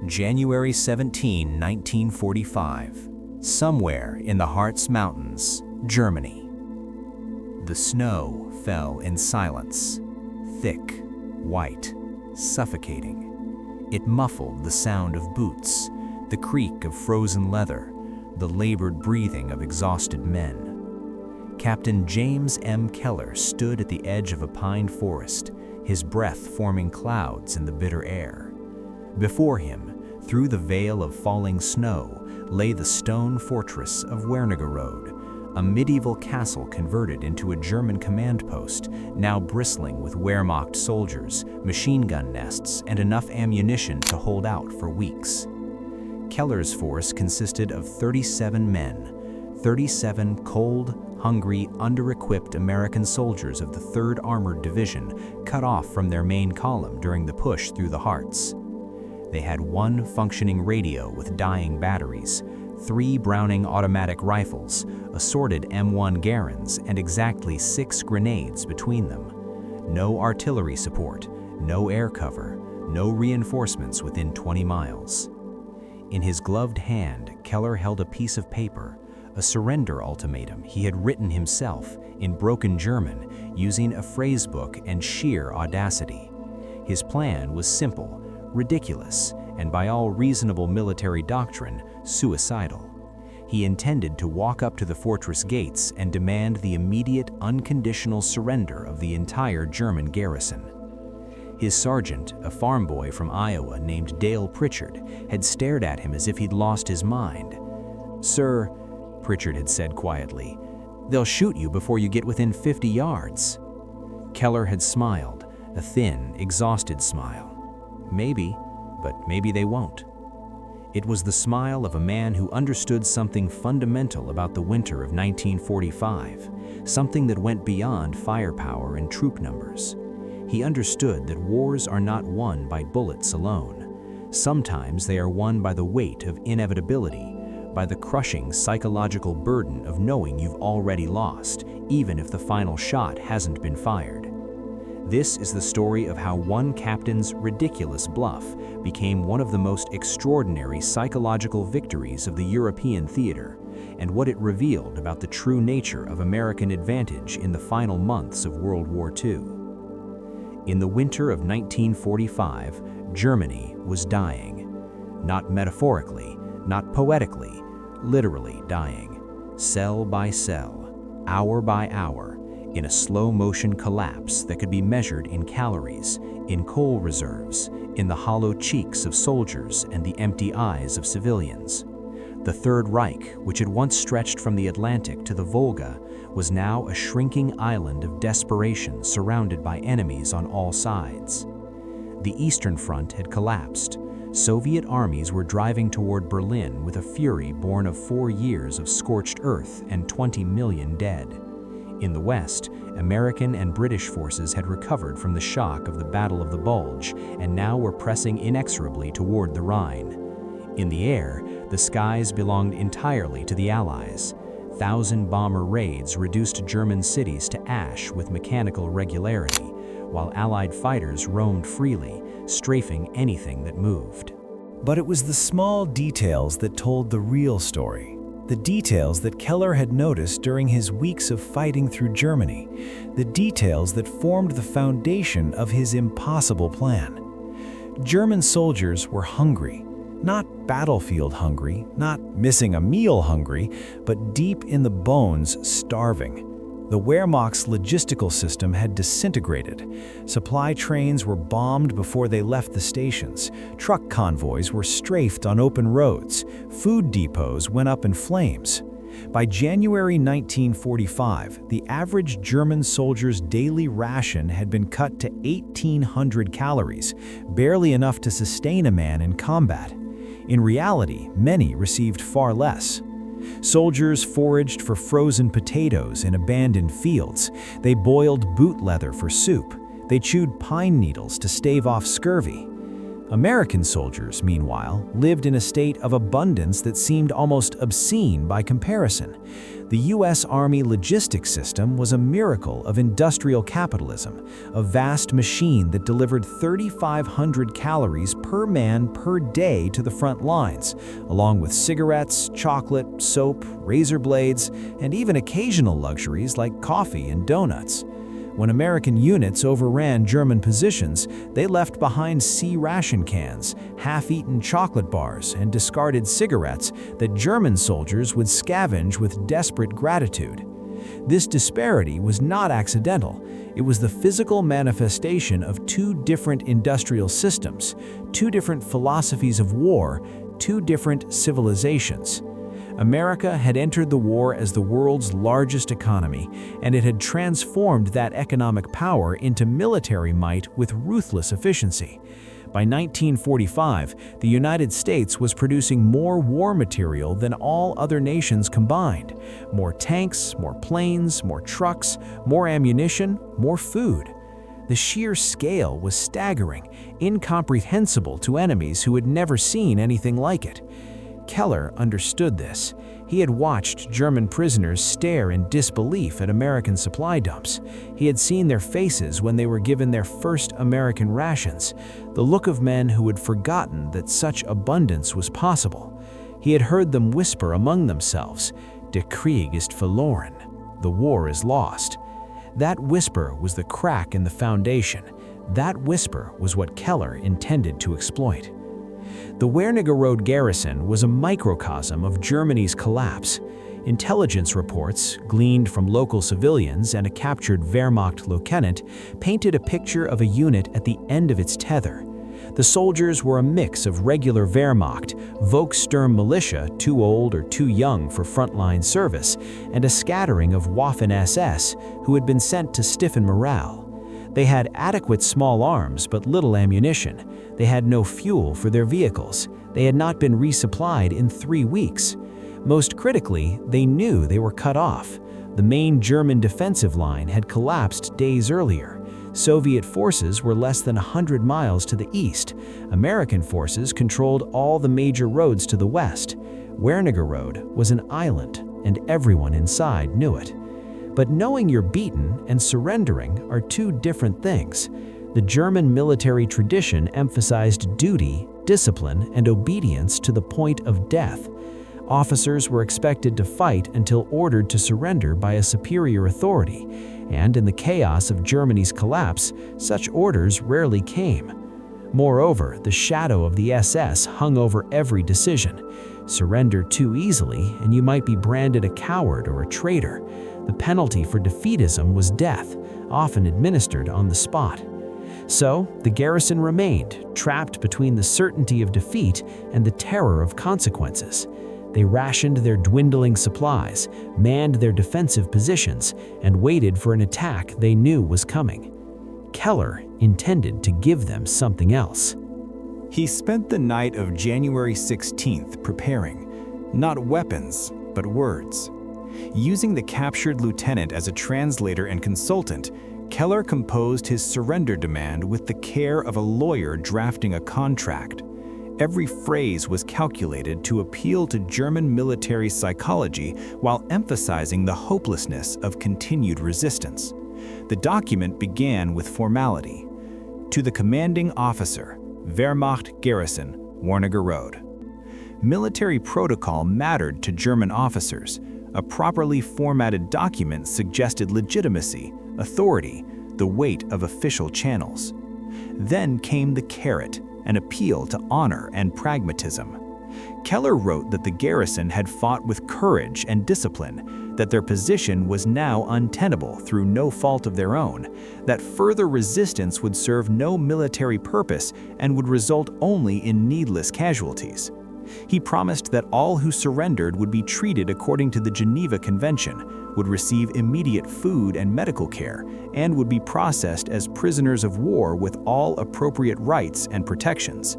January 17, 1945. Somewhere in the Harz Mountains, Germany. The snow fell in silence, thick, white, suffocating. It muffled the sound of boots, the creak of frozen leather, the labored breathing of exhausted men. Captain James M. Keller stood at the edge of a pine forest, his breath forming clouds in the bitter air. Before him, through the veil of falling snow, lay the stone fortress of Wernigerode, a medieval castle converted into a German command post, now bristling with Wehrmacht soldiers, machine gun nests, and enough ammunition to hold out for weeks. Keller's force consisted of 37 men, 37 cold, hungry, under-equipped American soldiers of the 3rd Armored Division, cut off from their main column during the push through the Harz. They had one functioning radio with dying batteries, 3 Browning automatic rifles, assorted M1 Garens, and exactly 6 grenades between them. No artillery support, no air cover, no reinforcements within 20 miles. In his gloved hand, Keller held a piece of paper, a surrender ultimatum he had written himself in broken German using a phrasebook and sheer audacity. His plan was simple, ridiculous, and by all reasonable military doctrine, suicidal. He intended to walk up to the fortress gates and demand the immediate, unconditional surrender of the entire German garrison. His sergeant, a farm boy from Iowa named Dale Pritchard, had stared at him as if he'd lost his mind. "Sir," Pritchard had said quietly, "they'll shoot you before you get within 50 yards." Keller had smiled, a thin, exhausted smile. Maybe, but maybe they won't. It was the smile of a man who understood something fundamental about the winter of 1945, something that went beyond firepower and troop numbers. He understood that wars are not won by bullets alone. Sometimes they are won by the weight of inevitability, by the crushing psychological burden of knowing you've already lost, even if the final shot hasn't been fired. This is the story of how one captain's ridiculous bluff became one of the most extraordinary psychological victories of the European theater, and what it revealed about the true nature of American advantage in the final months of World War II. In the winter of 1945, Germany was dying. Not metaphorically, not poetically, literally dying. Cell by cell, hour by hour, in a slow-motion collapse that could be measured in calories, in coal reserves, in the hollow cheeks of soldiers and the empty eyes of civilians. The Third Reich, which had once stretched from the Atlantic to the Volga, was now a shrinking island of desperation surrounded by enemies on all sides. The Eastern Front had collapsed. Soviet armies were driving toward Berlin with a fury born of 4 years of scorched earth and 20 million dead. In the West, American and British forces had recovered from the shock of the Battle of the Bulge and now were pressing inexorably toward the Rhine. In the air, the skies belonged entirely to the Allies. 1,000-bomber raids reduced German cities to ash with mechanical regularity, while Allied fighters roamed freely, strafing anything that moved. But it was the small details that told the real story. The details that Keller had noticed during his weeks of fighting through Germany, the details that formed the foundation of his impossible plan. German soldiers were hungry, not battlefield hungry, not missing a meal hungry, but deep in the bones starving. The Wehrmacht's logistical system had disintegrated. Supply trains were bombed before they left the stations. Truck convoys were strafed on open roads. Food depots went up in flames. By January 1945, the average German soldier's daily ration had been cut to 1,800 calories, barely enough to sustain a man in combat. In reality, many received far less. Soldiers foraged for frozen potatoes in abandoned fields. They boiled boot leather for soup. They chewed pine needles to stave off scurvy. American soldiers, meanwhile, lived in a state of abundance that seemed almost obscene by comparison. The U.S. Army logistics system was a miracle of industrial capitalism, a vast machine that delivered 3,500 calories per man per day to the front lines, along with cigarettes, chocolate, soap, razor blades, and even occasional luxuries like coffee and donuts. When American units overran German positions, they left behind ration cans, half-eaten chocolate bars, and discarded cigarettes that German soldiers would scavenge with desperate gratitude. This disparity was not accidental. It was the physical manifestation of two different industrial systems, two different philosophies of war, two different civilizations. America had entered the war as the world's largest economy, and it had transformed that economic power into military might with ruthless efficiency. By 1945, the United States was producing more war material than all other nations combined. More tanks, more planes, more trucks, more ammunition, more food. The sheer scale was staggering, incomprehensible to enemies who had never seen anything like it. Keller understood this. He had watched German prisoners stare in disbelief at American supply dumps. He had seen their faces when they were given their first American rations, the look of men who had forgotten that such abundance was possible. He had heard them whisper among themselves, "Der Krieg ist verloren," the war is lost. That whisper was the crack in the foundation. That whisper was what Keller intended to exploit. The Wernigerode garrison was a microcosm of Germany's collapse. Intelligence reports, gleaned from local civilians and a captured Wehrmacht lieutenant, painted a picture of a unit at the end of its tether. The soldiers were a mix of regular Wehrmacht, Volkssturm militia too old or too young for frontline service, and a scattering of Waffen-SS who had been sent to stiffen morale. They had adequate small arms but little ammunition. They had no fuel for their vehicles. They had not been resupplied in 3 weeks. Most critically, they knew they were cut off. The main German defensive line had collapsed days earlier. Soviet forces were less than 100 miles to the east. American forces controlled all the major roads to the west. Wernigerode was an island, and everyone inside knew it. But knowing you're beaten and surrendering are two different things. The German military tradition emphasized duty, discipline, and obedience to the point of death. Officers were expected to fight until ordered to surrender by a superior authority, and in the chaos of Germany's collapse, such orders rarely came. Moreover, the shadow of the SS hung over every decision. Surrender too easily, and you might be branded a coward or a traitor. The penalty for defeatism was death, often administered on the spot. So, the garrison remained, trapped between the certainty of defeat and the terror of consequences. They rationed their dwindling supplies, manned their defensive positions, and waited for an attack they knew was coming. Keller intended to give them something else. He spent the night of January 16th preparing, not weapons, but words. Using the captured lieutenant as a translator and consultant, Keller composed his surrender demand with the care of a lawyer drafting a contract. Every phrase was calculated to appeal to German military psychology while emphasizing the hopelessness of continued resistance. The document began with formality. To the commanding officer, Wehrmacht Garrison, Wernigerode. Military protocol mattered to German officers. A properly formatted document suggested legitimacy, authority, the weight of official channels. Then came the carrot, an appeal to honor and pragmatism. Keller wrote that the garrison had fought with courage and discipline, that their position was now untenable through no fault of their own, that further resistance would serve no military purpose and would result only in needless casualties. He promised that all who surrendered would be treated according to the Geneva Convention, would receive immediate food and medical care, and would be processed as prisoners of war with all appropriate rights and protections.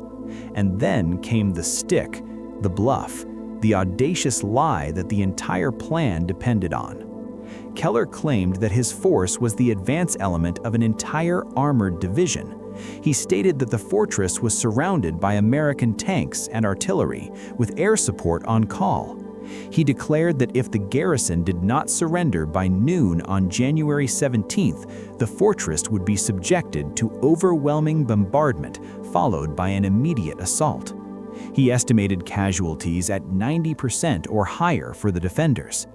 And then came the stick, the bluff, the audacious lie that the entire plan depended on. Keller claimed that his force was the advance element of an entire armored division. He stated that the fortress was surrounded by American tanks and artillery, with air support on call. He declared that if the garrison did not surrender by noon on January 17th, the fortress would be subjected to overwhelming bombardment, followed by an immediate assault. He estimated casualties at 90% or higher for the defenders.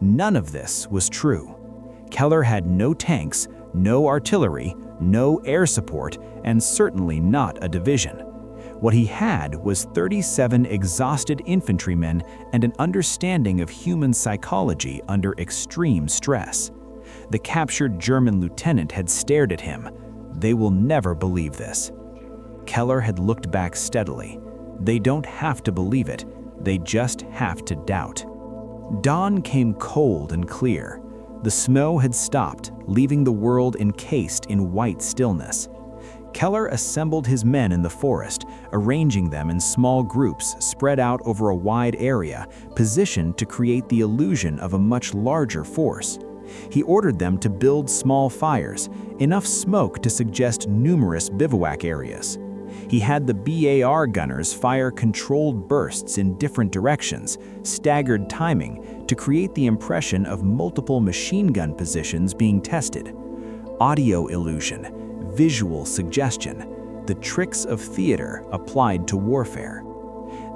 None of this was true. Keller had no tanks, no artillery, no air support, and certainly not a division. What he had was 37 exhausted infantrymen and an understanding of human psychology under extreme stress. The captured German lieutenant had stared at him. They will never believe this. Keller had looked back steadily. They don't have to believe it, they just have to doubt. Dawn came cold and clear. The snow had stopped, leaving the world encased in white stillness. Keller assembled his men in the forest, arranging them in small groups spread out over a wide area, positioned to create the illusion of a much larger force. He ordered them to build small fires, enough smoke to suggest numerous bivouac areas. He had the BAR gunners fire controlled bursts in different directions, staggered timing, to create the impression of multiple machine gun positions being tested. Audio illusion, visual suggestion, the tricks of theater applied to warfare.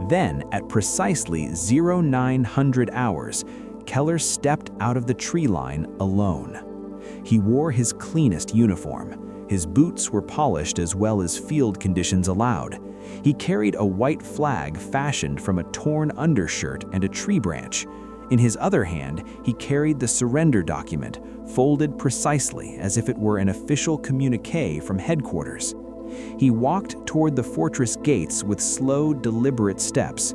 Then, at precisely 0900 hours, Keller stepped out of the tree line alone. He wore his cleanest uniform. His boots were polished as well as field conditions allowed. He carried a white flag fashioned from a torn undershirt and a tree branch. In his other hand, he carried the surrender document, folded precisely as if it were an official communiqué from headquarters. He walked toward the fortress gates with slow, deliberate steps.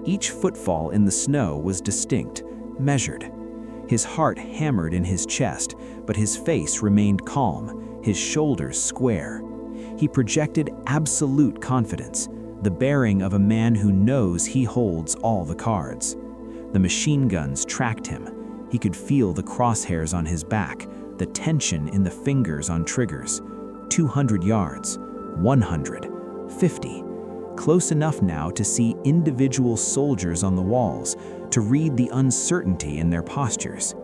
Each footfall in the snow was distinct, measured. His heart hammered in his chest, but his face remained calm, his shoulders square. He projected absolute confidence, the bearing of a man who knows he holds all the cards. The machine guns tracked him. He could feel the crosshairs on his back, the tension in the fingers on triggers. 200 yards, 100, 50. Close enough now to see individual soldiers on the walls, to read the uncertainty in their postures.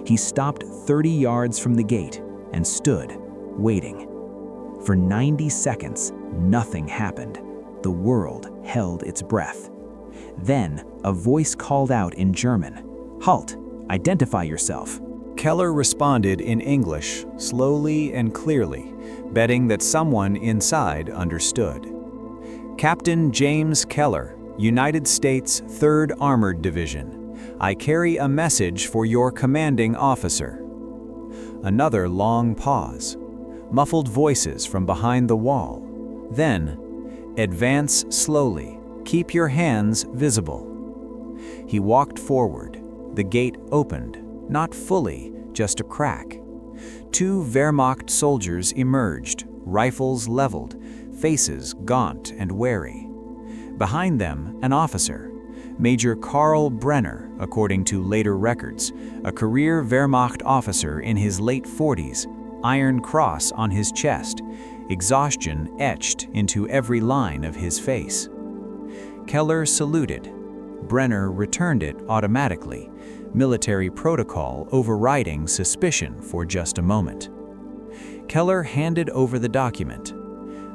He stopped 30 yards from the gate and stood, waiting. For 90 seconds, nothing happened. The world held its breath. Then, a voice called out in German, "Halt! Identify yourself." Keller responded in English, slowly and clearly, betting that someone inside understood. "Captain James Keller, United States 3rd Armored Division. I carry a message for your commanding officer." Another long pause. Muffled voices from behind the wall. Then, "Advance slowly. Keep your hands visible." He walked forward. The gate opened, not fully, just a crack. 2 Wehrmacht soldiers emerged, rifles leveled, faces gaunt and wary. Behind them, an officer, Major Karl Brenner, according to later records, a career Wehrmacht officer in his late 40s, Iron Cross on his chest, exhaustion etched into every line of his face. Keller saluted. Brenner returned it automatically, military protocol overriding suspicion for just a moment. Keller handed over the document.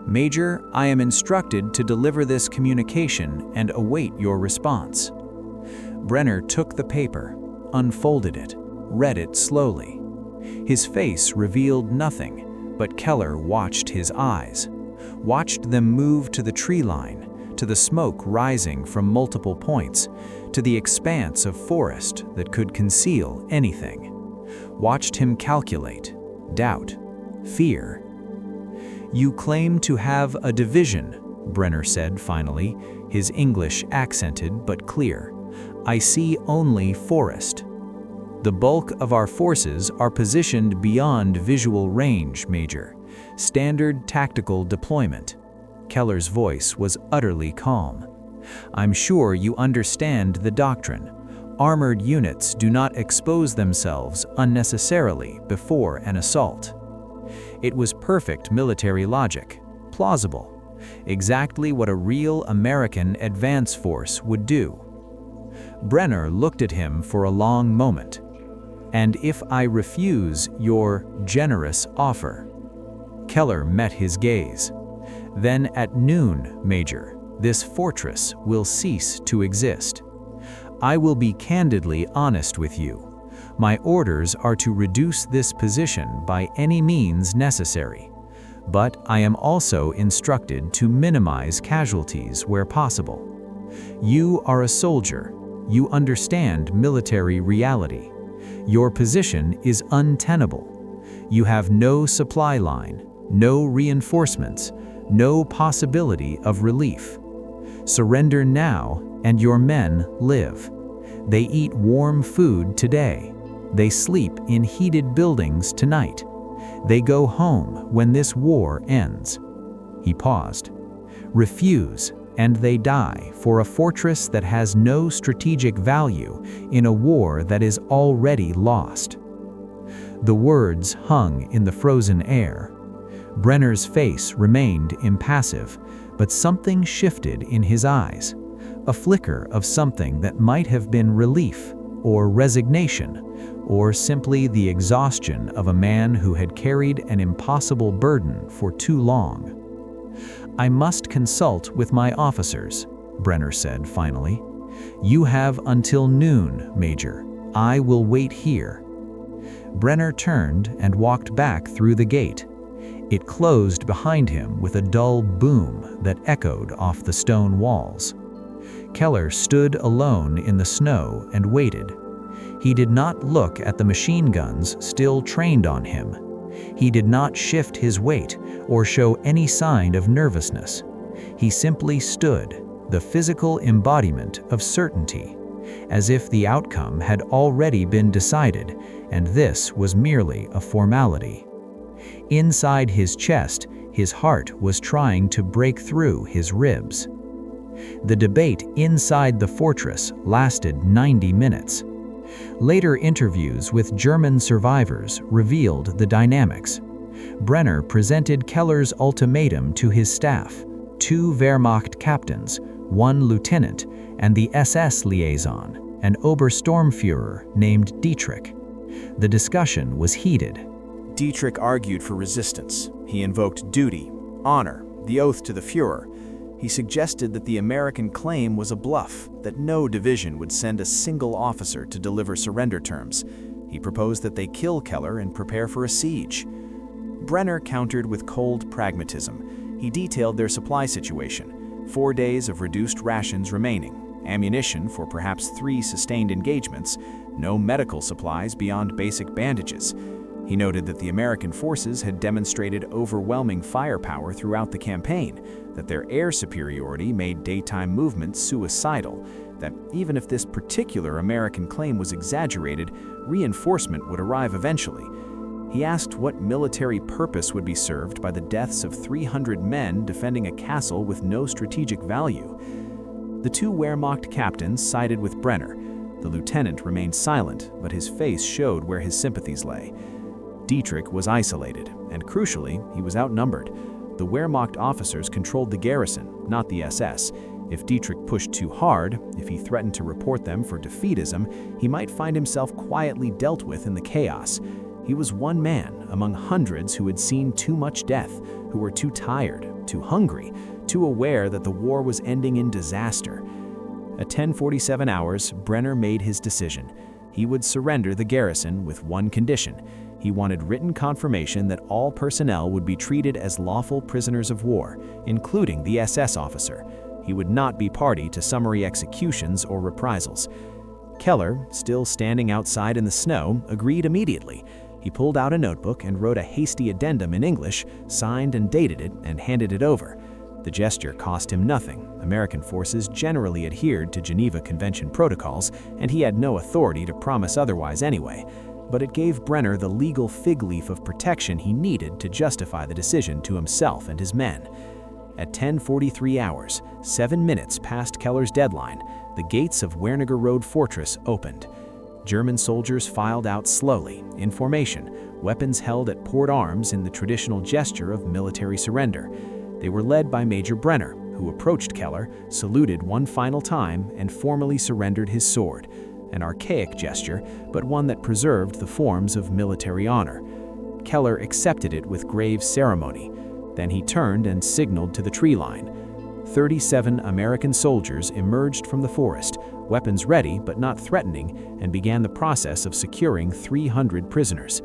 "Major, I am instructed to deliver this communication and await your response." Brenner took the paper, unfolded it, read it slowly. His face revealed nothing, but Keller watched his eyes, watched them move to the tree line, to the smoke rising from multiple points, to the expanse of forest that could conceal anything. Watched him calculate, doubt, fear. "You claim to have a division," Brenner said finally, his English accented but clear. "I see only forest." "The bulk of our forces are positioned beyond visual range, Major. Standard tactical deployment." Keller's voice was utterly calm. "I'm sure you understand the doctrine. Armored units do not expose themselves unnecessarily before an assault." It was perfect military logic, plausible, exactly what a real American advance force would do. Brenner looked at him for a long moment. "And if I refuse your generous offer?" Keller met his gaze. "Then at noon, Major, this fortress will cease to exist. I will be candidly honest with you. My orders are to reduce this position by any means necessary, but I am also instructed to minimize casualties where possible. You are a soldier. You understand military reality. Your position is untenable. You have no supply line, no reinforcements, no possibility of relief. Surrender now, and your men live. They eat warm food today. They sleep in heated buildings tonight. They go home when this war ends." He paused. "Refuse, and they die for a fortress that has no strategic value in a war that is already lost." The words hung in the frozen air. Brenner's face remained impassive, but something shifted in his eyes, a flicker of something that might have been relief or resignation, or simply the exhaustion of a man who had carried an impossible burden for too long. "I must consult with my officers," Brenner said finally. "You have until noon, Major. I will wait here." Brenner turned and walked back through the gate. It closed behind him with a dull boom that echoed off the stone walls. Keller stood alone in the snow and waited. He did not look at the machine guns still trained on him. He did not shift his weight or show any sign of nervousness. He simply stood, the physical embodiment of certainty, as if the outcome had already been decided and this was merely a formality. Inside his chest, his heart was trying to break through his ribs. The debate inside the fortress lasted 90 minutes. Later interviews with German survivors revealed the dynamics. Brenner presented Keller's ultimatum to his staff, 2 Wehrmacht captains, 1 lieutenant, and the SS liaison, an Obersturmführer named Dietrich. The discussion was heated. Dietrich argued for resistance. He invoked duty, honor, the oath to the Führer. He suggested that the American claim was a bluff, that no division would send a single officer to deliver surrender terms. He proposed that they kill Keller and prepare for a siege. Brenner countered with cold pragmatism. He detailed their supply situation: 4 days of reduced rations remaining, ammunition for perhaps 3 sustained engagements, no medical supplies beyond basic bandages. He noted that the American forces had demonstrated overwhelming firepower throughout the campaign, that their air superiority made daytime movement suicidal, that even if this particular American claim was exaggerated, reinforcement would arrive eventually. He asked what military purpose would be served by the deaths of 300 men defending a castle with no strategic value. The 2 Wehrmacht captains sided with Brenner. The lieutenant remained silent, but his face showed where his sympathies lay. Dietrich was isolated, and crucially, he was outnumbered. The Wehrmacht officers controlled the garrison, not the SS. If Dietrich pushed too hard, if he threatened to report them for defeatism, he might find himself quietly dealt with in the chaos. He was one man among hundreds who had seen too much death, who were too tired, too hungry, too aware that the war was ending in disaster. At 10:47 hours, Brenner made his decision. He would surrender the garrison with one condition. He wanted written confirmation that all personnel would be treated as lawful prisoners of war, including the SS officer. He would not be party to summary executions or reprisals. Keller, still standing outside in the snow, agreed immediately. He pulled out a notebook and wrote a hasty addendum in English, signed and dated it, and handed it over. The gesture cost him nothing. American forces generally adhered to Geneva Convention protocols, and he had no authority to promise otherwise anyway. But it gave Brenner the legal fig leaf of protection he needed to justify the decision to himself and his men. At 10:43 hours, 7 minutes past Keller's deadline, the gates of Werniger Road Fortress opened. German soldiers filed out slowly, in formation, weapons held at port arms in the traditional gesture of military surrender. They were led by Major Brenner, who approached Keller, saluted one final time, and formally surrendered his sword, an archaic gesture, but one that preserved the forms of military honor. Keller accepted it with grave ceremony. Then he turned and signaled to the tree line. 37 American soldiers emerged from the forest, weapons ready but not threatening, and began the process of securing 300 prisoners.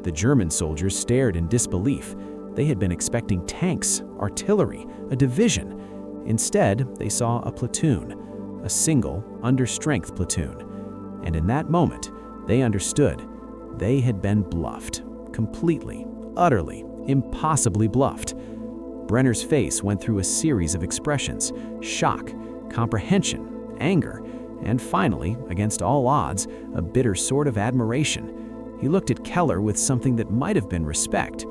The German soldiers stared in disbelief. They had been expecting tanks, artillery, a division. Instead, they saw a platoon, a single, under-strength platoon. And in that moment, they understood. They had been bluffed. Completely, utterly, impossibly bluffed. Brenner's face went through a series of expressions: shock, comprehension, anger, and finally, against all odds, a bitter sort of admiration. He looked at Keller with something that might have been respect.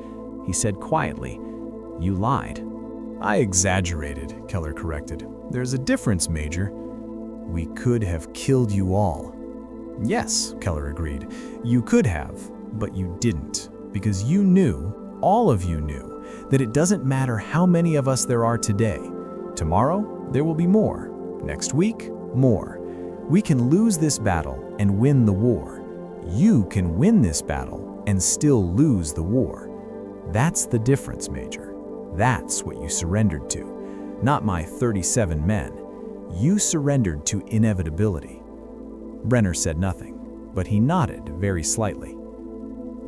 He said quietly, "You lied." "I exaggerated," Keller corrected. "There's a difference, Major. We could have killed you all." "Yes," Keller agreed. "You could have, but you didn't, because you knew, all of you knew, that it doesn't matter how many of us there are today. Tomorrow, there will be more. Next week, more. We can lose this battle and win the war. You can win this battle and still lose the war. That's the difference, Major. That's what you surrendered to. Not my 37 men. You surrendered to inevitability." Brenner said nothing, but he nodded very slightly.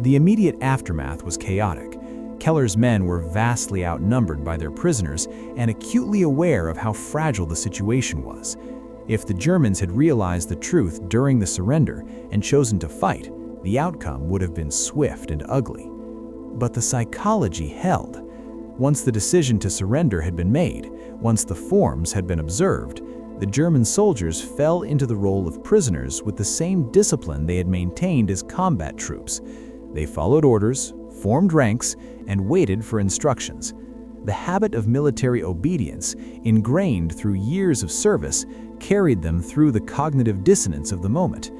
The immediate aftermath was chaotic. Keller's men were vastly outnumbered by their prisoners and acutely aware of how fragile the situation was. If the Germans had realized the truth during the surrender and chosen to fight, the outcome would have been swift and ugly. But the psychology held. Once the decision to surrender had been made, once the forms had been observed, the German soldiers fell into the role of prisoners with the same discipline they had maintained as combat troops. They followed orders, formed ranks, and waited for instructions. The habit of military obedience, ingrained through years of service, carried them through the cognitive dissonance of the moment.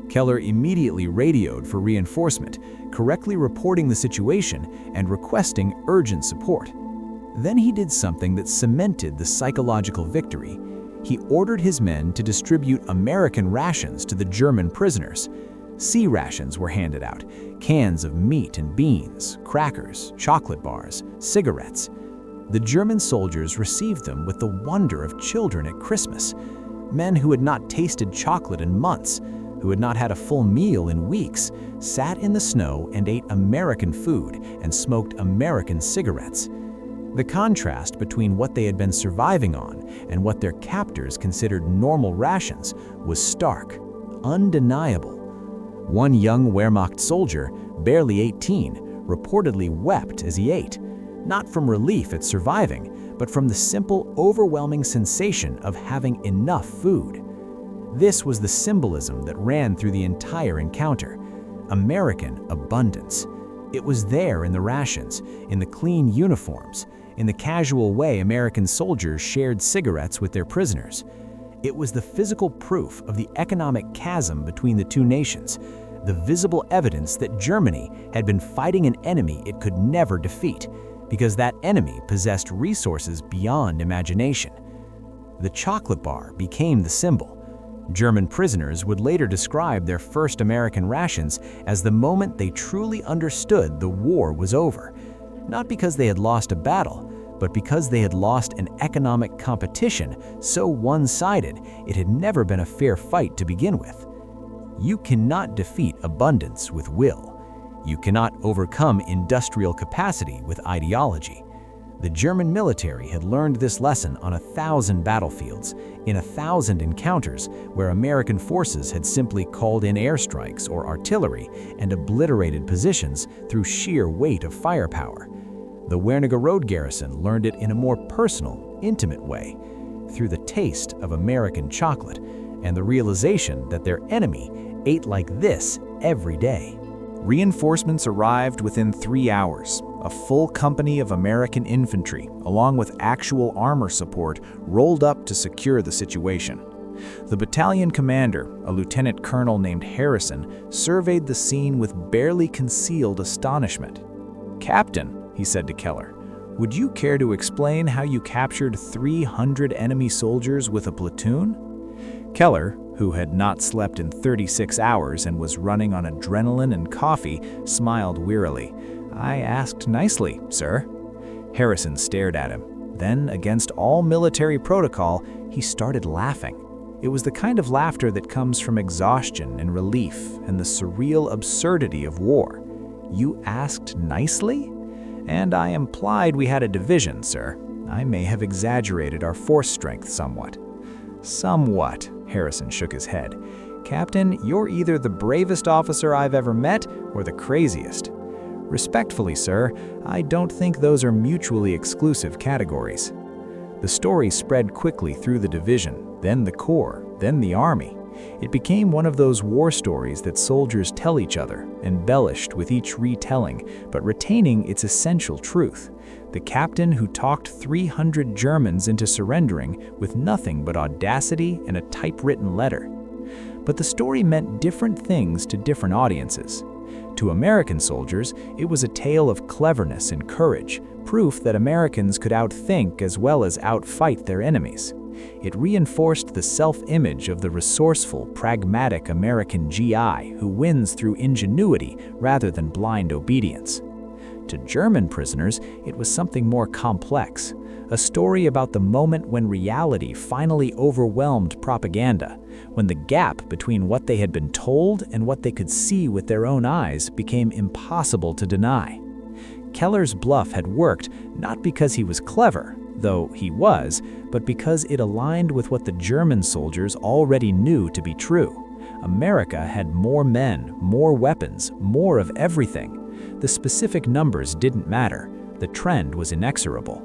Keller immediately radioed for reinforcement, correctly reporting the situation and requesting urgent support. Then he did something that cemented the psychological victory. He ordered his men to distribute American rations to the German prisoners. Sea rations were handed out, cans of meat and beans, crackers, chocolate bars, cigarettes. The German soldiers received them with the wonder of children at Christmas. Men who had not tasted chocolate in months, who had not had a full meal in weeks, sat in the snow and ate American food and smoked American cigarettes. The contrast between what they had been surviving on and what their captors considered normal rations was stark, undeniable. One young Wehrmacht soldier, barely 18, reportedly wept as he ate, not from relief at surviving, but from the simple, overwhelming sensation of having enough food. This was the symbolism that ran through the entire encounter: American abundance. It was there in the rations, in the clean uniforms, in the casual way American soldiers shared cigarettes with their prisoners. It was the physical proof of the economic chasm between the two nations, the visible evidence that Germany had been fighting an enemy it could never defeat, because that enemy possessed resources beyond imagination. The chocolate bar became the symbol. German prisoners would later describe their first American rations as the moment they truly understood the war was over, not because they had lost a battle, but because they had lost an economic competition so one-sided it had never been a fair fight to begin with. You cannot defeat abundance with will. You cannot overcome industrial capacity with ideology. The German military had learned this lesson on 1,000 battlefields, in 1,000 encounters where American forces had simply called in airstrikes or artillery and obliterated positions through sheer weight of firepower. The Wernigerode garrison learned it in a more personal, intimate way, through the taste of American chocolate and the realization that their enemy ate like this every day. Reinforcements arrived within 3 hours. A full company of American infantry, along with actual armor support, rolled up to secure the situation. The battalion commander, a lieutenant colonel named Harrison, surveyed the scene with barely concealed astonishment. "Captain," he said to Keller, Would you care to explain how you captured 300 enemy soldiers with a platoon? Keller, who had not slept in 36 hours and was running on adrenaline and coffee, smiled wearily. I asked nicely, sir. Harrison stared at him. Then, against all military protocol, he started laughing. It was the kind of laughter that comes from exhaustion and relief and the surreal absurdity of war. You asked nicely? And I implied we had a division, sir. I may have exaggerated our force strength somewhat. Somewhat, Harrison shook his head. Captain, you're either the bravest officer I've ever met or the craziest. Respectfully, sir, I don't think those are mutually exclusive categories. The story spread quickly through the division, then the Corps, then the Army. It became one of those war stories that soldiers tell each other, embellished with each retelling, but retaining its essential truth. The captain who talked 300 Germans into surrendering with nothing but audacity and a typewritten letter. But the story meant different things to different audiences. To American soldiers, it was a tale of cleverness and courage, proof that Americans could outthink as well as outfight their enemies. It reinforced the self-image of the resourceful, pragmatic American GI who wins through ingenuity rather than blind obedience. To German prisoners, it was something more complex, a story about the moment when reality finally overwhelmed propaganda, when the gap between what they had been told and what they could see with their own eyes became impossible to deny. Keller's bluff had worked not because he was clever, though he was, but because it aligned with what the German soldiers already knew to be true. America had more men, more weapons, more of everything. The specific numbers didn't matter. The trend was inexorable.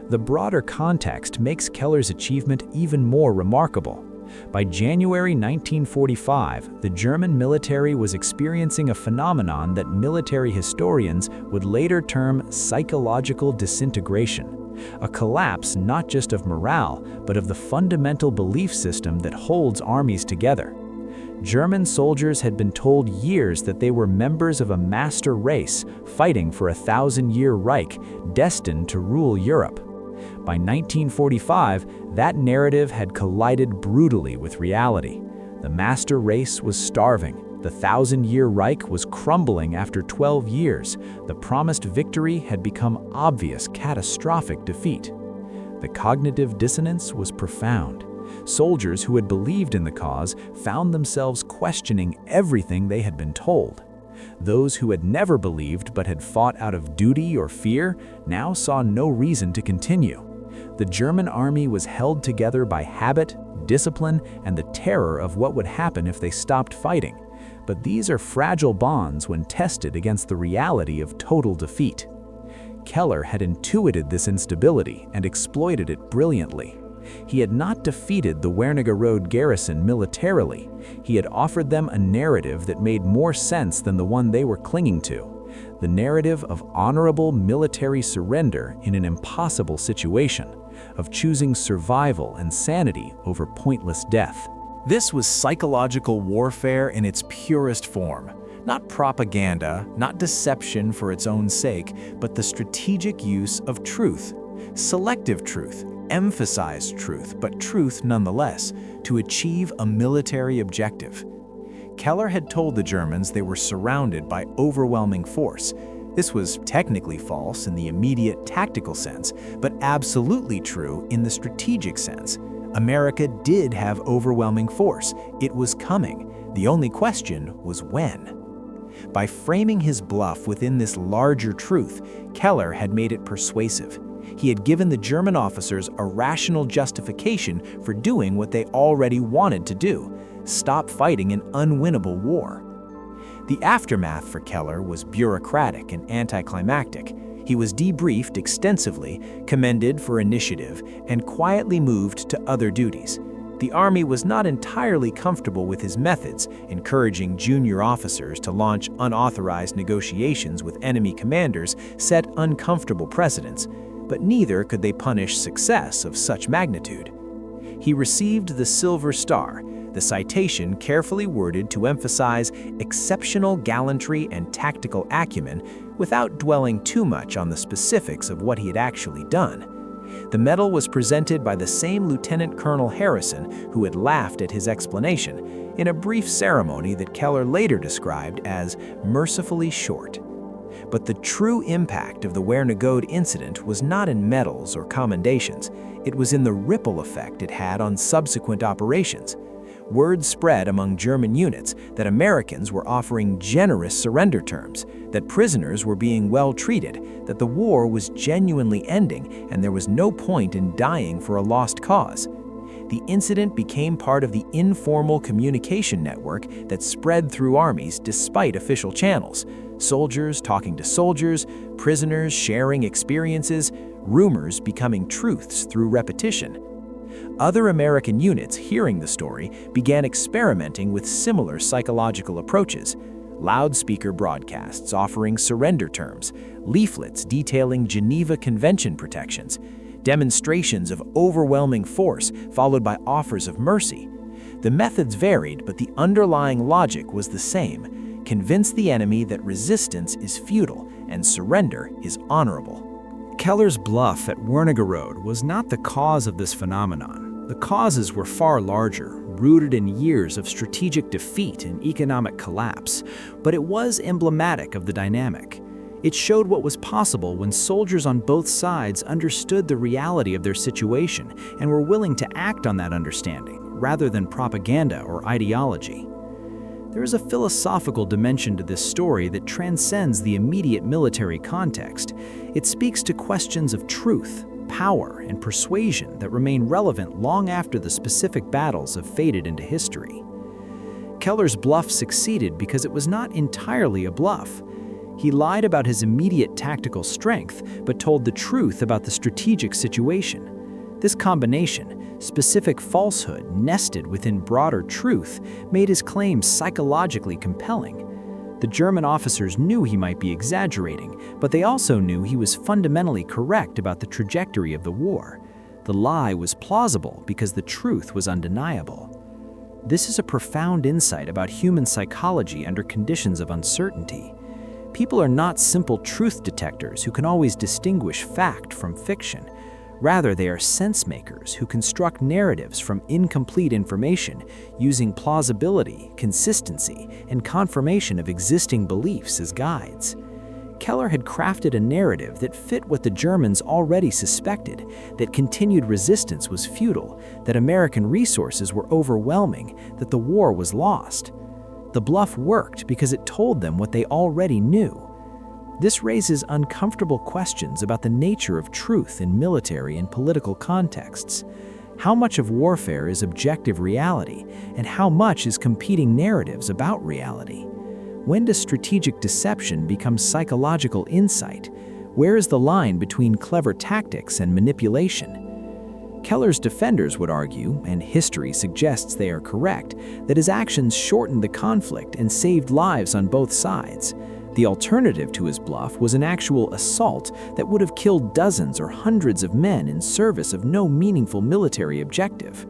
The broader context makes Keller's achievement even more remarkable. By January 1945, the German military was experiencing a phenomenon that military historians would later term psychological disintegration. A collapse not just of morale, but of the fundamental belief system that holds armies together. German soldiers had been told years that they were members of a master race fighting for a 1,000-year Reich destined to rule Europe. By 1945, that narrative had collided brutally with reality. The master race was starving. The 1,000-year Reich was crumbling after 12 years. The promised victory had become obvious catastrophic defeat. The cognitive dissonance was profound. Soldiers who had believed in the cause found themselves questioning everything they had been told. Those who had never believed but had fought out of duty or fear now saw no reason to continue. The German army was held together by habit, discipline, and the terror of what would happen if they stopped fighting. But these are fragile bonds when tested against the reality of total defeat. Keller had intuited this instability and exploited it brilliantly. He had not defeated the Wernigerode garrison militarily. He had offered them a narrative that made more sense than the one they were clinging to. The narrative of honorable military surrender in an impossible situation, of choosing survival and sanity over pointless death. This was psychological warfare in its purest form. Not propaganda, not deception for its own sake, but the strategic use of truth. Selective truth, emphasized truth, but truth nonetheless, to achieve a military objective. Keller had told the Germans they were surrounded by overwhelming force. This was technically false in the immediate tactical sense, but absolutely true in the strategic sense. America did have overwhelming force. It was coming. The only question was when. By framing his bluff within this larger truth, Keller had made it persuasive. He had given the German officers a rational justification for doing what they already wanted to do: stop fighting an unwinnable war. The aftermath for Keller was bureaucratic and anticlimactic. He was debriefed extensively, commended for initiative, and quietly moved to other duties. The Army was not entirely comfortable with his methods, encouraging junior officers to launch unauthorized negotiations with enemy commanders set uncomfortable precedents, but neither could they punish success of such magnitude. He received the Silver Star, the citation carefully worded to emphasize exceptional gallantry and tactical acumen without dwelling too much on the specifics of what he had actually done. The medal was presented by the same Lieutenant Colonel Harrison who had laughed at his explanation in a brief ceremony that Keller later described as mercifully short. But the true impact of the Wernigerode incident was not in medals or commendations. It was in the ripple effect it had on subsequent operations. Word spread among German units that Americans were offering generous surrender terms, that prisoners were being well treated, that the war was genuinely ending, and there was no point in dying for a lost cause. The incident became part of the informal communication network that spread through armies despite official channels. Soldiers talking to soldiers, prisoners sharing experiences, rumors becoming truths through repetition. Other American units hearing the story began experimenting with similar psychological approaches. Loudspeaker broadcasts offering surrender terms, leaflets detailing Geneva Convention protections, demonstrations of overwhelming force followed by offers of mercy. The methods varied, but the underlying logic was the same: convince the enemy that resistance is futile and surrender is honorable. Keller's bluff at Wernigerode was not the cause of this phenomenon. The causes were far larger, rooted in years of strategic defeat and economic collapse, but it was emblematic of the dynamic. It showed what was possible when soldiers on both sides understood the reality of their situation and were willing to act on that understanding, rather than propaganda or ideology. There is a philosophical dimension to this story that transcends the immediate military context. It speaks to questions of truth, power, and persuasion that remain relevant long after the specific battles have faded into history. Keller's bluff succeeded because it was not entirely a bluff. He lied about his immediate tactical strength, but told the truth about the strategic situation. This combination, specific falsehood nested within broader truth, made his claims psychologically compelling. The German officers knew he might be exaggerating, but they also knew he was fundamentally correct about the trajectory of the war. The lie was plausible because the truth was undeniable. This is a profound insight about human psychology under conditions of uncertainty. People are not simple truth detectors who can always distinguish fact from fiction. Rather, they are sense-makers who construct narratives from incomplete information using plausibility, consistency, and confirmation of existing beliefs as guides. Keller had crafted a narrative that fit what the Germans already suspected, that continued resistance was futile, that American resources were overwhelming, that the war was lost. The bluff worked because it told them what they already knew. This raises uncomfortable questions about the nature of truth in military and political contexts. How much of warfare is objective reality, and how much is competing narratives about reality? When does strategic deception become psychological insight? Where is the line between clever tactics and manipulation? Keller's defenders would argue, and history suggests they are correct, that his actions shortened the conflict and saved lives on both sides. The alternative to his bluff was an actual assault that would have killed dozens or hundreds of men in service of no meaningful military objective.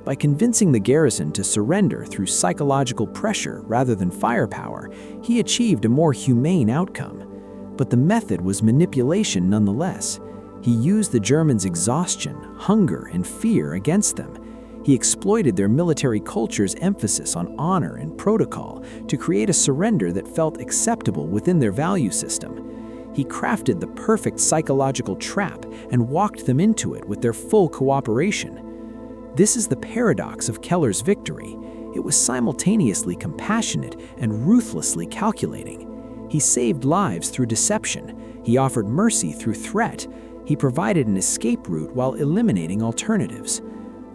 By convincing the garrison to surrender through psychological pressure rather than firepower, he achieved a more humane outcome. But the method was manipulation nonetheless. He used the Germans' exhaustion, hunger, and fear against them. He exploited their military culture's emphasis on honor and protocol to create a surrender that felt acceptable within their value system. He crafted the perfect psychological trap and walked them into it with their full cooperation. This is the paradox of Keller's victory. It was simultaneously compassionate and ruthlessly calculating. He saved lives through deception. He offered mercy through threat. He provided an escape route while eliminating alternatives.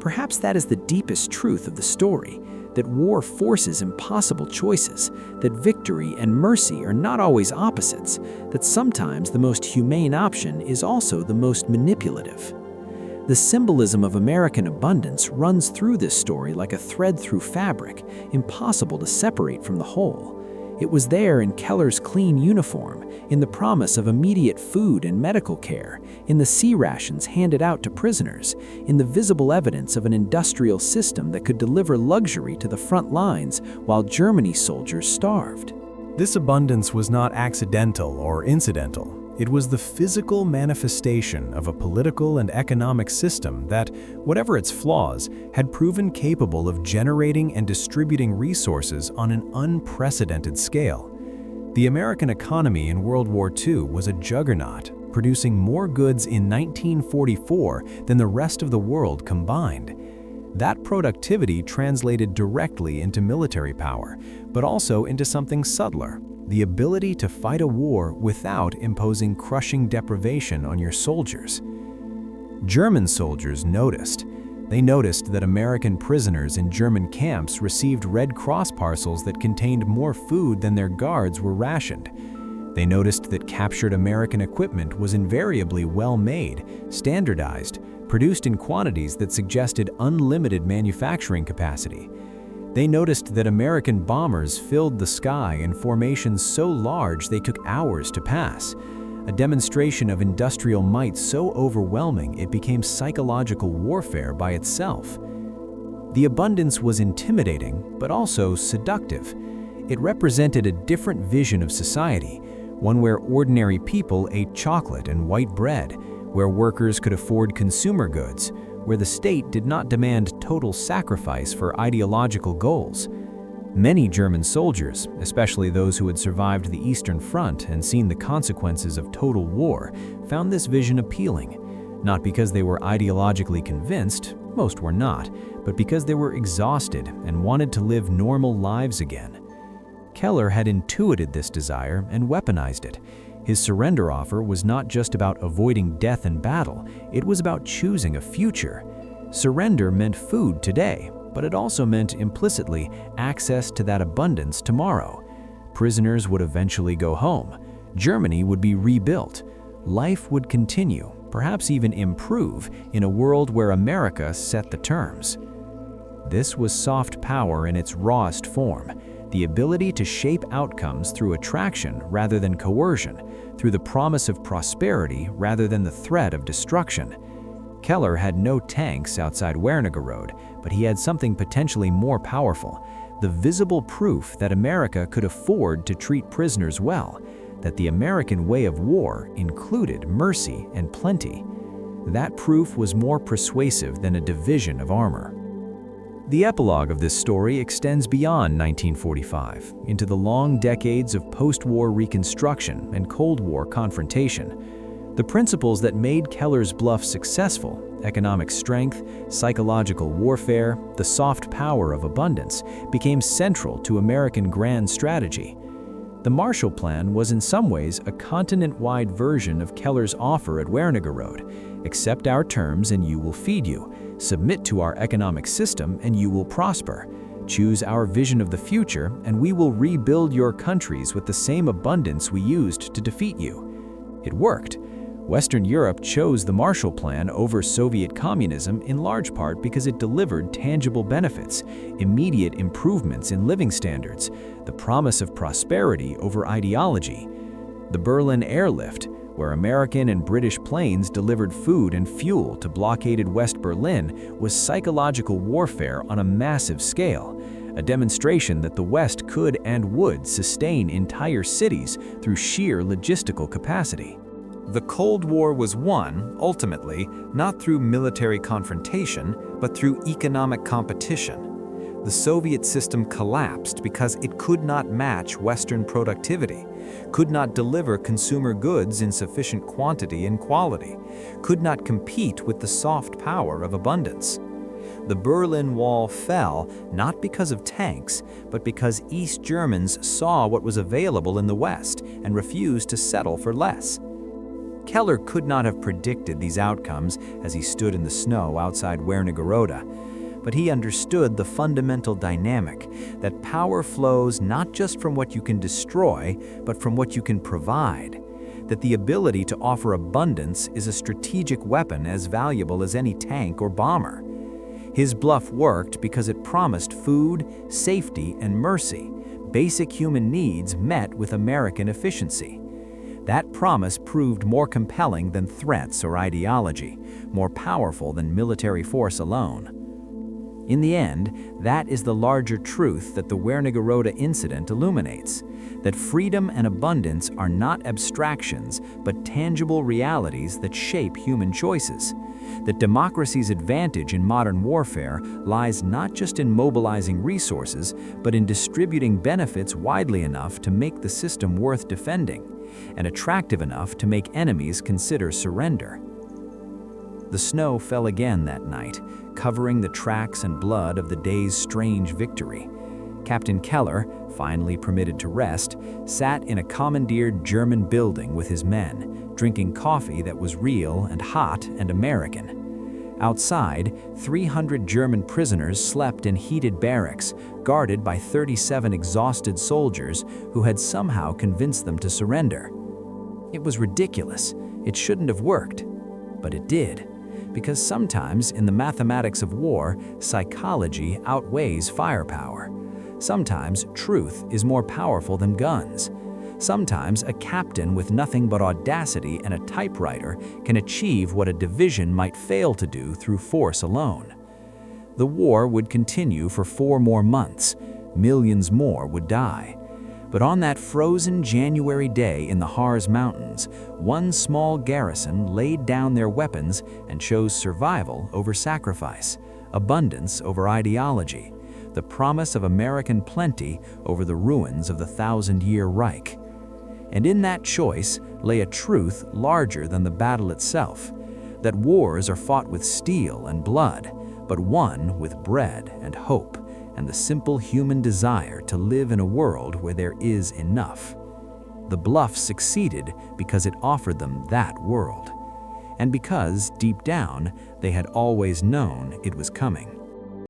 Perhaps that is the deepest truth of the story, that war forces impossible choices, that victory and mercy are not always opposites, that sometimes the most humane option is also the most manipulative. The symbolism of American abundance runs through this story like a thread through fabric, impossible to separate from the whole. It was there in Keller's clean uniform, in the promise of immediate food and medical care, in the sea rations handed out to prisoners, in the visible evidence of an industrial system that could deliver luxury to the front lines while Germany's soldiers starved. This abundance was not accidental or incidental. It was the physical manifestation of a political and economic system that, whatever its flaws, had proven capable of generating and distributing resources on an unprecedented scale. The American economy in World War II was a juggernaut, producing more goods in 1944 than the rest of the world combined. That productivity translated directly into military power, but also into something subtler: the ability to fight a war without imposing crushing deprivation on your soldiers. German soldiers noticed. They noticed that American prisoners in German camps received Red Cross parcels that contained more food than their guards were rationed. They noticed that captured American equipment was invariably well-made, standardized, produced in quantities that suggested unlimited manufacturing capacity. They noticed that American bombers filled the sky in formations so large they took hours to pass, a demonstration of industrial might so overwhelming it became psychological warfare by itself. The abundance was intimidating, but also seductive. It represented a different vision of society, one where ordinary people ate chocolate and white bread, where workers could afford consumer goods, where the state did not demand total sacrifice for ideological goals. Many German soldiers, especially those who had survived the Eastern Front and seen the consequences of total war, found this vision appealing, not because they were ideologically convinced, most were not, but because they were exhausted and wanted to live normal lives again. Keller had intuited this desire and weaponized it. His surrender offer was not just about avoiding death in battle, it was about choosing a future. Surrender meant food today, but it also meant implicitly access to that abundance tomorrow. Prisoners would eventually go home. Germany would be rebuilt. Life would continue, perhaps even improve, in a world where America set the terms. This was soft power in its rawest form, the ability to shape outcomes through attraction rather than coercion, through the promise of prosperity rather than the threat of destruction. Keller had no tanks outside Wernigerode, but he had something potentially more powerful: the visible proof that America could afford to treat prisoners well, that the American way of war included mercy and plenty. That proof was more persuasive than a division of armor. The epilogue of this story extends beyond 1945, into the long decades of post-war reconstruction and Cold War confrontation. The principles that made Keller's Bluff successful, economic strength, psychological warfare, the soft power of abundance, became central to American grand strategy. The Marshall Plan was in some ways a continent-wide version of Keller's offer at Wernigerode: accept our terms and you will feed you, submit to our economic system and you will prosper, choose our vision of the future and we will rebuild your countries with the same abundance we used to defeat you. It worked. Western Europe chose the Marshall Plan over Soviet communism in large part because it delivered tangible benefits, immediate improvements in living standards, the promise of prosperity over ideology. The Berlin airlift, where American and British planes delivered food and fuel to blockaded West Berlin, was psychological warfare on a massive scale, a demonstration that the West could and would sustain entire cities through sheer logistical capacity. The Cold War was won, ultimately, not through military confrontation, but through economic competition. The Soviet system collapsed because it could not match Western productivity, could not deliver consumer goods in sufficient quantity and quality, could not compete with the soft power of abundance. The Berlin Wall fell not because of tanks, but because East Germans saw what was available in the West and refused to settle for less. Keller could not have predicted these outcomes as he stood in the snow outside Wernigerode, but he understood the fundamental dynamic that power flows not just from what you can destroy, but from what you can provide, that the ability to offer abundance is a strategic weapon as valuable as any tank or bomber. His bluff worked because it promised food, safety, and mercy, basic human needs met with American efficiency. That promise proved more compelling than threats or ideology, more powerful than military force alone. In the end, that is the larger truth that the Wernigerode incident illuminates, that freedom and abundance are not abstractions, but tangible realities that shape human choices, that democracy's advantage in modern warfare lies not just in mobilizing resources, but in distributing benefits widely enough to make the system worth defending, and attractive enough to make enemies consider surrender. The snow fell again that night, covering the tracks and blood of the day's strange victory. Captain Keller, finally permitted to rest, sat in a commandeered German building with his men, drinking coffee that was real and hot and American. Outside, 300 German prisoners slept in heated barracks, guarded by 37 exhausted soldiers who had somehow convinced them to surrender. It was ridiculous. It shouldn't have worked. But it did. Because sometimes in the mathematics of war, psychology outweighs firepower. Sometimes truth is more powerful than guns. Sometimes a captain with nothing but audacity and a typewriter can achieve what a division might fail to do through force alone. The war would continue for 4 more months. Millions more would die. But on that frozen January day in the Harz Mountains, one small garrison laid down their weapons and chose survival over sacrifice, abundance over ideology, the promise of American plenty over the ruins of the 1,000-year Reich. And in that choice lay a truth larger than the battle itself, that wars are fought with steel and blood, but won with bread and hope, and the simple human desire to live in a world where there is enough. The Bluff succeeded because it offered them that world, and because, deep down, they had always known it was coming.